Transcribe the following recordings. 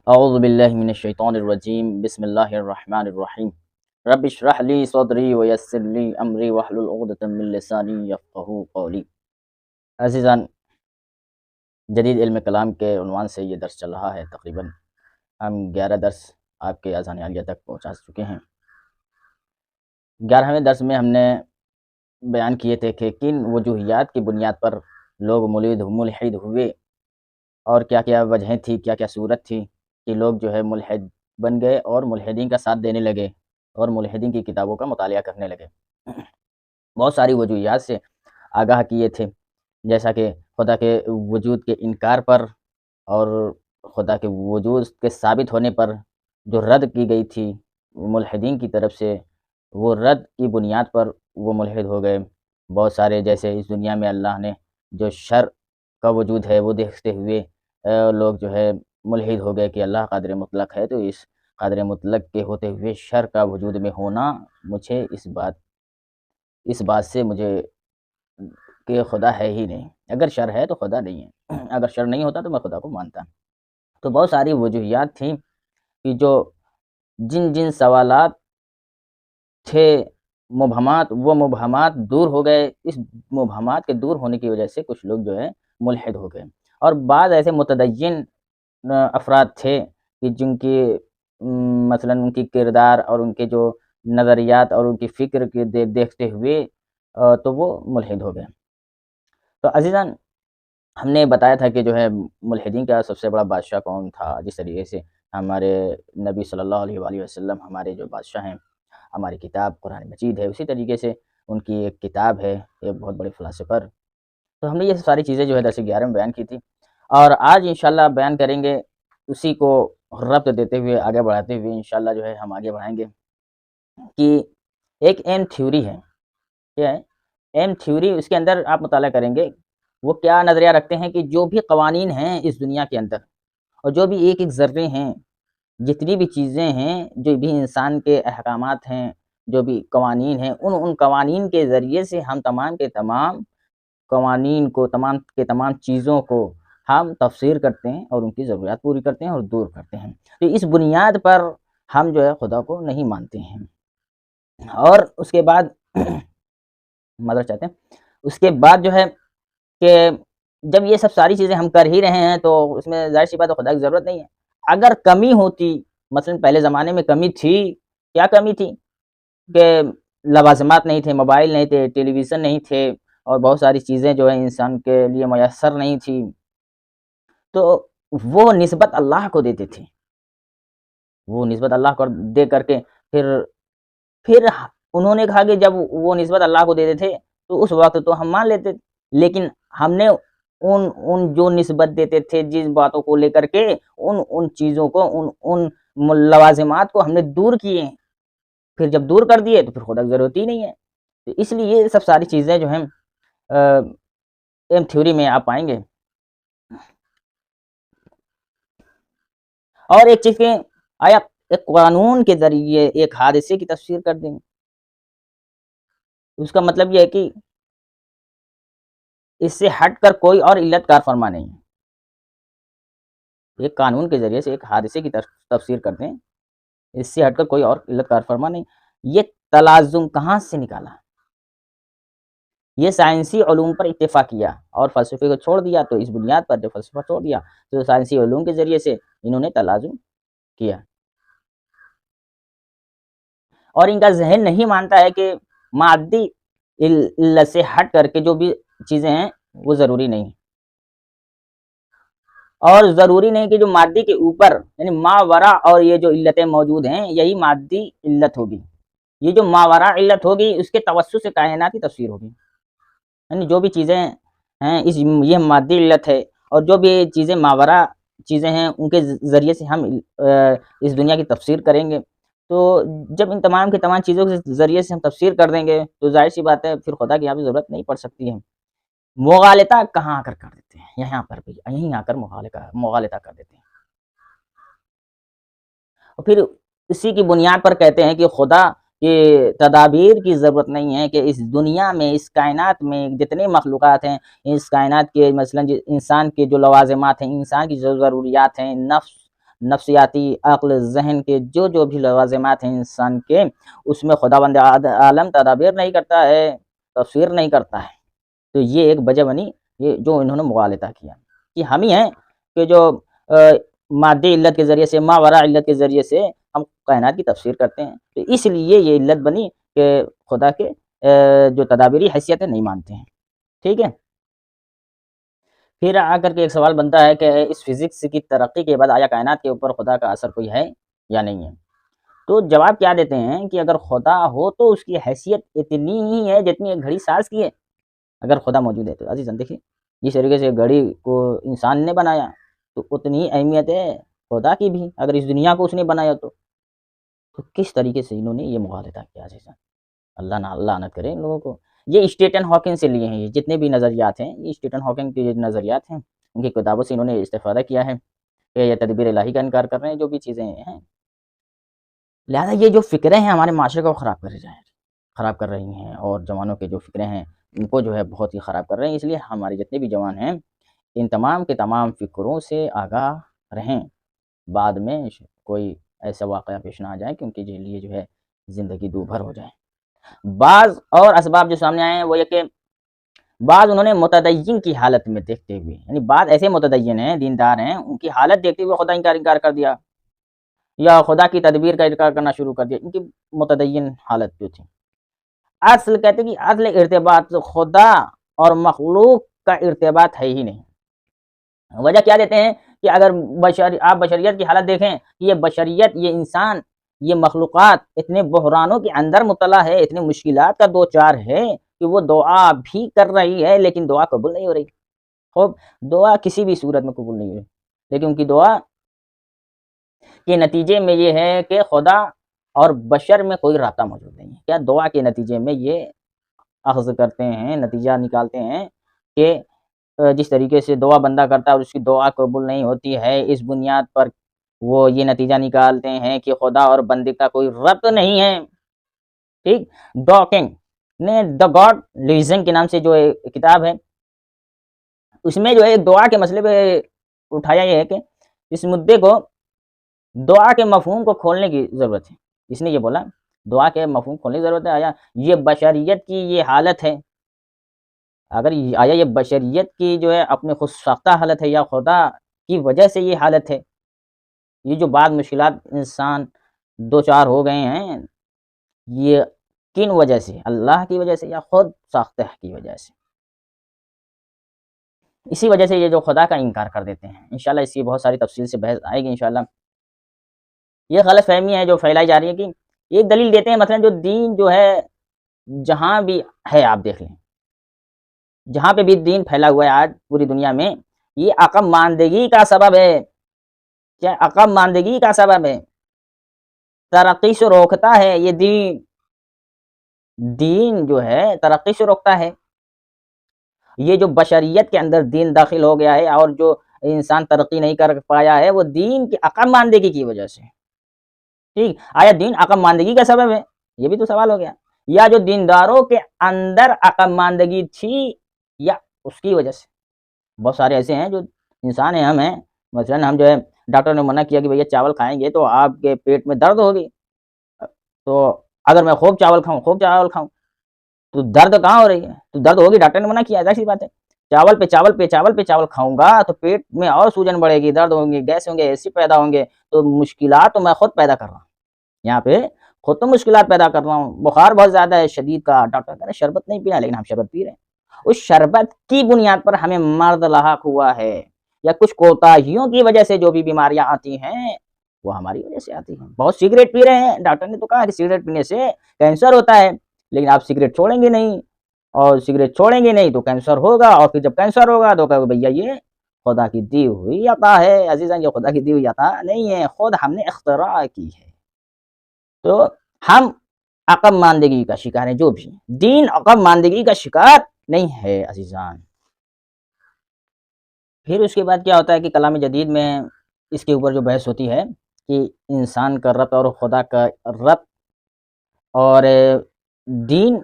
اعوذ باللہ من الشیطان الرجیم بسم اللہ الرحمن الرحیم رب اشرح لی صدری ویسر لی امری واحلل عقدۃ من لسانی یفقہوا قولی۔ عزیزان، جدید علم کلام کے عنوان سے یہ درس چل رہا ہے۔ تقریباً ہم 11 درس آپ کے اذان عالیہ تک پہنچا چکے ہیں۔ 11ویں درس میں ہم نے بیان کیے تھے کہ کن وجوہیات کی بنیاد پر لوگ ملحد ہوئے اور کیا کیا وجہیں تھی، کیا کیا صورت تھی کہ لوگ جو ہے ملحد بن گئے اور ملحدین کا ساتھ دینے لگے اور ملحدین کی کتابوں کا مطالعہ کرنے لگے۔ بہت ساری وجوہیات سے آگاہ کیے تھے، جیسا کہ خدا کے وجود کے انکار پر اور خدا کے وجود کے ثابت ہونے پر جو رد کی گئی تھی ملحدین کی طرف سے، وہ رد کی بنیاد پر وہ ملحد ہو گئے۔ بہت سارے، جیسے اس دنیا میں اللہ نے جو شر کا وجود ہے وہ دیکھتے ہوئے لوگ جو ہے ملحد ہو گئے کہ اللہ قادر مطلق ہے، تو اس قادر مطلق کے ہوتے ہوئے شر کا وجود میں ہونا، مجھے اس بات سے مجھے کہ خدا ہے ہی نہیں۔ اگر شر ہے تو خدا نہیں ہے، اگر شر نہیں ہوتا تو میں خدا کو مانتا۔ تو بہت ساری وجوہیات تھیں کہ جو جن سوالات تھے مبہمات، وہ مبہمات دور ہو گئے۔ اس مبہمات کے دور ہونے کی وجہ سے کچھ لوگ جو ہے ملحد ہو گئے، اور بعض ایسے متدین افراد تھے کہ جن کی مثلاً ان کی کردار اور ان کے جو نظریات اور ان کی فکر کے دیکھتے ہوئے تو وہ ملحد ہو گئے۔ تو عزیزان، ہم نے بتایا تھا کہ جو ہے ملحدین کا سب سے بڑا بادشاہ کون تھا۔ جس طریقے سے ہمارے نبی صلی اللہ علیہ وآلہ وسلم ہمارے جو بادشاہ ہیں، ہماری کتاب قرآن مجید ہے، اسی طریقے سے ان کی ایک کتاب ہے، ایک بہت بڑے فلاسفر۔ تو ہم نے یہ ساری چیزیں جو ہے درس 11 میں بیان کی تھی، اور آج انشاءاللہ بیان کریں گے، اسی کو ربط دیتے ہوئے آگے بڑھاتے ہوئے انشاءاللہ جو ہے ہم آگے بڑھائیں گے کہ ایک ایم تھیوری ہے۔ کیا ہے ایم تھیوری؟ اس کے اندر آپ مطالعہ کریں گے وہ کیا نظریہ رکھتے ہیں کہ جو بھی قوانین ہیں اس دنیا کے اندر، اور جو بھی ایک ذرے ہیں، جتنی بھی چیزیں ہیں، جو بھی انسان کے احکامات ہیں، جو بھی قوانین ہیں، ان قوانین کے ذریعے سے ہم تمام کے تمام قوانین کو، تمام چیزوں کو ہم تفسیر کرتے ہیں اور ان کی ضروریات پوری کرتے ہیں اور دور کرتے ہیں۔ تو اس بنیاد پر ہم جو ہے خدا کو نہیں مانتے ہیں۔ اور اس کے بعد مدد چاہتے ہیں، اس کے بعد جو ہے کہ جب یہ سب ساری چیزیں ہم کر ہی رہے ہیں تو اس میں ظاہر سی بات ہے خدا کی ضرورت نہیں ہے۔ اگر کمی ہوتی، مثلا پہلے زمانے میں کمی تھی، کیا کمی تھی؟ کہ لوازمات نہیں تھے، موبائل نہیں تھے، ٹیلی ویژن نہیں تھے، اور بہت ساری چیزیں جو ہے انسان کے لیے میسر نہیں تھی، تو وہ نسبت اللہ کو دیتے تھے۔ وہ نسبت اللہ کو دے کر کے پھر انہوں نے کہا کہ جب وہ نسبت اللہ کو دیتے تھے تو اس وقت تو ہم مان لیتے، لیکن ہم نے ان جو نسبت دیتے تھے جن باتوں کو لے کر کے، ان چیزوں کو، ان لوازمات کو ہم نے دور کیے۔ پھر جب دور کر دیے تو پھر خدا کی ضرورت ہی نہیں ہے۔ تو اس لیے یہ سب ساری چیزیں جو ہیں ایم تھیوری میں آپ پائیں گے۔ اور ایک چیز کہ آیا ایک قانون کے ذریعے ایک حادثے کی تفسیر کر دیں، اس کا مطلب یہ ہے کہ اس سے ہٹ کر کوئی اور علت کار فرما نہیں ہے۔ ایک قانون کے ذریعے سے ایک حادثے کی تفسیر کر دیں، اس سے ہٹ کر کوئی اور علت کار فرما نہیں۔ یہ تلازم کہاں سے نکالا؟ یہ سائنسی علوم پر اتفاق کیا اور فلسفے کو چھوڑ دیا، تو اس بنیاد پر جو فلسفہ چھوڑ دیا تو سائنسی علوم کے ذریعے سے انہوں نے تلازم کیا، اور ان کا ذہن نہیں مانتا ہے کہ مادی علت سے ہٹ کر کے جو بھی چیزیں ہیں وہ ضروری نہیں، اور ضروری نہیں کہ جو مادی کے اوپر یعنی ماورا اور یہ جو علتیں موجود ہیں یہی مادی علت ہوگی۔ یہ جو ماورا علت ہوگی اس کے توسط سے کائنات کی تفسیر ہوگی، یعنی جو بھی چیزیں ہیں یہ مادی علت ہے، اور جو بھی چیزیں ماورا چیزیں ہیں ان کے ذریعے سے ہم اس دنیا کی تفسیر کریں گے۔ تو جب ان تمام کے تمام چیزوں کے ذریعے سے ہم تفسیر کر دیں گے تو ظاہر سی بات ہے پھر خدا کی یہاں پہ ضرورت نہیں پڑ سکتی ہے۔ مغالطہ کہاں آ کر دیتے ہیں؟ یہاں پر بھی یہیں آ کر مغالطہ کر دیتے ہیں، اور پھر اسی کی بنیاد پر کہتے ہیں کہ خدا کہ تدابیر کی ضرورت نہیں ہے، کہ اس دنیا میں، اس کائنات میں جتنے مخلوقات ہیں، اس کائنات کے مثلا انسان کے جو لوازمات ہیں، انسان کی جو ضروریات ہیں، نفسیاتی، عقل، ذہن کے جو بھی لوازمات ہیں انسان کے، اس میں خداوند عالم تدابیر نہیں کرتا ہے، تفسیر نہیں کرتا ہے۔ تو یہ ایک وجہ بنی، یہ جو انہوں نے مغالطہ کیا کہ ہم ہی ہیں کہ جو مادی علت کے ذریعے سے، ماوراء علت کے ذریعے سے ہم کائنات کی تفسیر کرتے ہیں، تو اس لیے یہ علت بنی کہ خدا کے جو تدابیری حیثیتیں نہیں مانتے ہیں، ٹھیک ہے۔ پھر آ کر کے ایک سوال بنتا ہے کہ اس فزکس کی ترقی کے بعد آیا کائنات کے اوپر خدا کا اثر کوئی ہے یا نہیں ہے؟ تو جواب کیا دیتے ہیں کہ اگر خدا ہو تو اس کی حیثیت اتنی ہی ہے جتنی ایک گھڑی ساز کی ہے۔ اگر خدا موجود ہے تو عزیزان دیکھیے، جس طریقے سے گھڑی کو انسان نے بنایا تو اتنی ہی اہمیت ہے خدا کی بھی، اگر اس دنیا کو اس نے بنایا تو کس طریقے سے انہوں نے یہ مغالطہ کیا عزیزان؟ اللہ لعنت کرے ان لوگوں کو۔ یہ اسٹیفن ہاکنگ سے لیے ہیں، یہ جتنے بھی نظریات ہیں یہ اسٹیفن ہاکنگ کے نظریات ہیں، ان کی کتابوں سے انہوں نے استفادہ کیا ہے کہ یہ تدبیر الہی کا انکار کر رہے ہیں جو بھی چیزیں ہیں۔ لہٰذا یہ جو فکریں ہیں ہمارے معاشرے کو خراب کر رہی ہیں، اور جوانوں کے جو فکریں ہیں ان کو جو ہے بہت ہی خراب کر رہے ہیں۔ اس لیے ہمارے جتنے بھی جوان ہیں ان تمام کے تمام فکروں سے آگاہ رہیں، بعد میں کوئی ایسا واقعہ پیش نہ آ جائے کہ ان کے لیے جو ہے زندگی دوبھر ہو جائے۔ بعض اور اسباب جو سامنے آئے ہیں وہ یہ کہ بعض انہوں نے متدین کی حالت میں دیکھتے ہوئے، یعنی بعض ایسے متدین ہیں، دیندار ہیں، ان کی حالت دیکھتے ہوئے خدا انکار کر دیا، یا خدا کی تدبیر کا انکار کرنا شروع کر دیا، ان کی متدین حالت جو تھی۔ اصل کہتے ہیں کہ اصل ارتباط خدا اور مخلوق کا ارتباط ہے ہی نہیں۔ وجہ کیا دیتے ہیں کہ اگر آپ بشریت کی حالت دیکھیں، یہ بشریت، یہ انسان، یہ مخلوقات اتنے بحرانوں کے اندر مبتلا ہے، اتنے مشکلات کا دوچار ہے کہ وہ دعا بھی کر رہی ہے لیکن دعا قبول نہیں ہو رہی۔ خوب دعا کسی بھی صورت میں قبول نہیں ہو رہی، لیکن ان کی دعا کے نتیجے میں یہ ہے کہ خدا اور بشر میں کوئی رابطہ موجود نہیں ہے۔ کیا دعا کے نتیجے میں یہ اخذ کرتے ہیں، نتیجہ نکالتے ہیں کہ جس طریقے سے دعا بندہ کرتا ہے اور اس کی دعا قبول نہیں ہوتی ہے، اس بنیاد پر وہ یہ نتیجہ نکالتے ہیں کہ خدا اور بندے کا کوئی ربط نہیں ہے، ٹھیک۔ ڈاکنگ نے دا گاڈ لیجن کے نام سے جو کتاب ہے، اس میں جو ہے دعا کے مسئلے پہ اٹھایا یہ ہے کہ اس مدعے کو دعا کے مفہوم کو کھولنے کی ضرورت ہے۔ اس نے یہ بولا دعا کے مفہوم کھولنے کی ضرورت ہے، آیا یہ بشریت کی یہ حالت ہے، اگر آیا یہ بشریت کی جو ہے اپنے خود ساختہ حالت ہے یا خدا کی وجہ سے یہ حالت ہے؟ یہ جو بعض مشکلات انسان دوچار ہو گئے ہیں یہ کن وجہ سے؟ اللہ کی وجہ سے یا خود ساختہ کی وجہ سے؟ اسی وجہ سے یہ جو خدا کا انکار کر دیتے ہیں۔ انشاءاللہ اس کی بہت ساری تفصیل سے بحث آئے گی انشاءاللہ۔ یہ غلط فہمی ہے جو پھیلائی جا رہی ہے کہ ایک دلیل دیتے ہیں، مثلا جو دین جو ہے جہاں بھی ہے آپ دیکھ لیں، جہاں پہ بھی دین پھیلا ہوا ہے آج پوری دنیا میں، یہ عقب ماندگی کا سبب ہے۔ کیا عقب ماندگی کا سبب ہے؟ ترقی سے روکتا ہے یہ دین جو ہے ترقی سے روکتا ہے۔ یہ جو بشریت کے اندر دین داخل ہو گیا ہے اور جو انسان ترقی نہیں کر پایا ہے وہ دین کی عقب ماندگی کی وجہ سے، ٹھیک۔ آیا دین عقب ماندگی کا سبب ہے؟ یہ بھی تو سوال ہو گیا۔ یا جو دینداروں کے اندر عقب ماندگی تھی یا اس کی وجہ سے؟ بہت سارے ایسے ہیں جو انسان ہیں، ہم ہیں، مثلا ہم جو ہے ڈاکٹر نے منع کیا کہ بھیا چاول کھائیں گے تو آپ کے پیٹ میں درد ہوگی، تو اگر میں خوب چاول کھاؤں تو درد کہاں ہو رہی ہے؟ تو درد ہوگی، ڈاکٹر نے منع کیا، ایسی بات ہے۔ چاول کھاؤں گا تو پیٹ میں اور سوجن بڑھے گی، درد ہوں گی، گیس ہوں گے، ایسڈ پیدا ہوں گے، تو مشکلات تو میں خود پیدا کر رہا ہوں یہاں پہ، خود تو مشکلات پیدا کر رہا ہوں۔ بخار بہت زیادہ ہے شدید کا، ڈاکٹر کہہ رہے ہیں شربت نہیں پینا، لیکن ہم شربت پی رہے ہیں۔ اس شربت کی بنیاد پر ہمیں مرض لاحق ہوا ہے، یا کچھ کوتاہیوں کی وجہ سے جو بھی بیماریاں آتی ہیں وہ ہماری وجہ سے آتی ہیں۔ بہت سگریٹ پی رہے ہیں، ڈاکٹر نے تو کہا کہ سگریٹ پینے سے کینسر ہوتا ہے، لیکن آپ سگریٹ چھوڑیں گے نہیں، اور سگریٹ چھوڑیں گے نہیں تو کینسر ہوگا، اور پھر جب کینسر ہوگا تو کہو بھیا یہ خدا کی دی ہوئی عطا ہے۔ عزیزان یہ خدا کی دی ہوئی عطا نہیں ہے، خود ہم نے اختراع کی ہے۔ تو ہم عقب ماندگی کا شکار ہیں، جو بھی دین عقب ماندگی کا شکار نہیں ہے عزیزان۔ پھر اس کے بعد کیا ہوتا ہے کہ کلام جدید میں اس کے اوپر جو بحث ہوتی ہے کہ انسان کا ربط اور خدا کا ربط، اور دین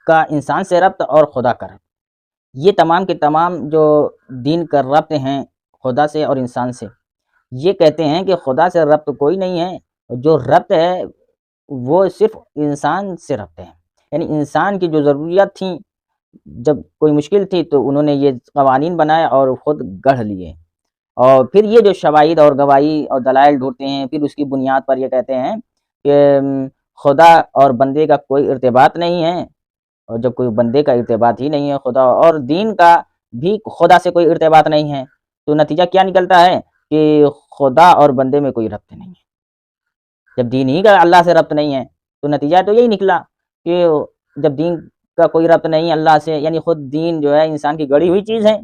کا انسان سے ربط اور خدا کا ربط، یہ تمام کے تمام جو دین کا ربط ہیں خدا سے اور انسان سے، یہ کہتے ہیں کہ خدا سے ربط کوئی نہیں ہے، جو ربط ہے وہ صرف انسان سے ربط ہے، یعنی انسان کی جو ضروریات تھیں، جب کوئی مشکل تھی تو انہوں نے یہ قوانین بنائے اور خود گڑھ لیے، اور پھر یہ جو شواہد اور گواہی اور دلائل ڈھونڈتے ہیں، پھر اس کی بنیاد پر یہ کہتے ہیں کہ خدا اور بندے کا کوئی ارتباط نہیں ہے، اور جب کوئی بندے کا ارتباط ہی نہیں ہے خدا اور دین کا بھی خدا سے کوئی ارتباط نہیں ہے، تو نتیجہ کیا نکلتا ہے کہ خدا اور بندے میں کوئی ربط نہیں ہے۔ جب دین ہی کا اللہ سے ربط نہیں ہے تو نتیجہ تو یہی نکلا کہ جب دین کا کوئی ربط نہیں اللہ سے، یعنی خود دین جو ہے انسان کی گڑھی ہوئی چیز ہے،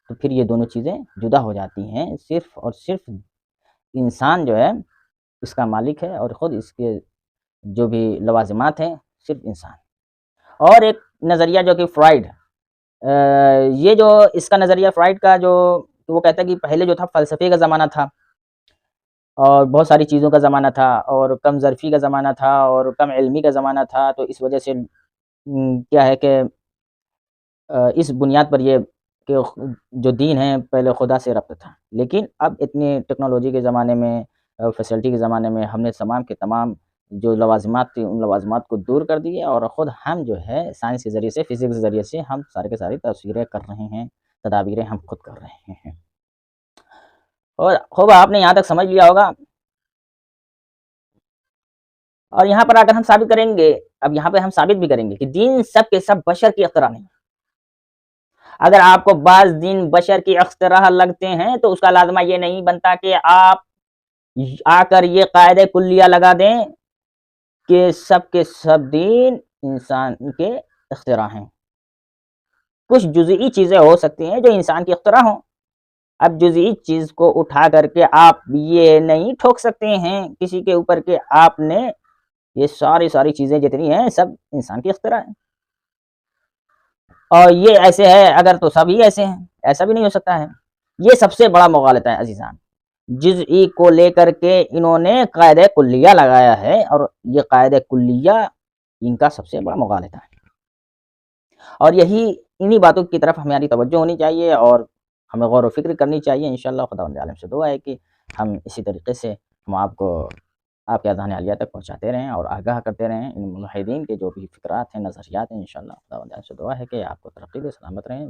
تو پھر یہ دونوں چیزیں جدا ہو جاتی ہیں، صرف اور صرف انسان جو ہے اس کا مالک ہے، اور خود اس کے جو بھی لوازمات ہیں صرف انسان۔ اور ایک نظریہ جو کہ فرائڈ، یہ جو اس کا نظریہ فرائڈ کا جو وہ کہتا ہے کہ پہلے جو تھا فلسفے کا زمانہ تھا اور بہت ساری چیزوں کا زمانہ تھا اور کم ظرفی کا زمانہ تھا اور کم علمی کا زمانہ تھا، تو اس وجہ سے کیا ہے کہ اس بنیاد پر یہ کہ جو دین ہے پہلے خدا سے ربط تھا، لیکن اب اتنی ٹیکنالوجی کے زمانے میں، فیسلٹی کے زمانے میں ہم نے تمام کے تمام جو لوازمات تھیں ان لوازمات کو دور کر دیے، اور خود ہم جو ہے سائنس کے ذریعے سے، فزکس کے ذریعے سے ہم سارے کے ساری تصویریں کر رہے ہیں، تدابیریں ہم خود کر رہے ہیں۔ اور خوب آپ نے یہاں تک سمجھ لیا ہوگا، اور یہاں پر اگر ہم ثابت کریں گے، اب یہاں پہ ہم ثابت بھی کریں گے کہ دین سب کے سب بشر کی اختراع نہیں۔ اگر آپ کو بعض دین بشر کی اختراع لگتے ہیں تو اس کا لازمہ یہ نہیں بنتا کہ آپ آ کر یہ قاعدہ کلیہ لگا دیں کہ سب کے سب دین انسان کے اختراع ہیں۔ کچھ جزئی چیزیں ہو سکتی ہیں جو انسان کی اختراع ہوں، اب جزئی چیز کو اٹھا کر کے آپ یہ نہیں ٹھوک سکتے ہیں کسی کے اوپر کہ آپ نے یہ ساری چیزیں جتنی ہیں سب انسان کی اختراع ہیں، اور یہ ایسے ہے اگر تو سب ہی ایسے ہیں، ایسا بھی نہیں ہو سکتا ہے۔ یہ سب سے بڑا مغالطہ ہے عزیزان، جزئی کو لے کر کے انہوں نے قاعدہ کلیہ لگایا ہے، اور یہ قاعدہ کلیہ ان کا سب سے بڑا مغالطہ ہے، اور یہی انہی باتوں کی طرف ہماری توجہ ہونی چاہیے اور ہمیں غور و فکر کرنی چاہیے۔ انشاءاللہ خداوند عالم سے دعا ہے کہ ہم اسی طریقے سے ہم آپ کو آپ کے اذہان عالیہ تک پہنچاتے رہیں اور آگاہ کرتے رہیں ان ملحدین کے جو بھی فکرات ہیں، نظریات ہیں۔ انشاءاللہ خداوند عالم سے دعا ہے کہ آپ کو ترقی دے، سلامت رہیں۔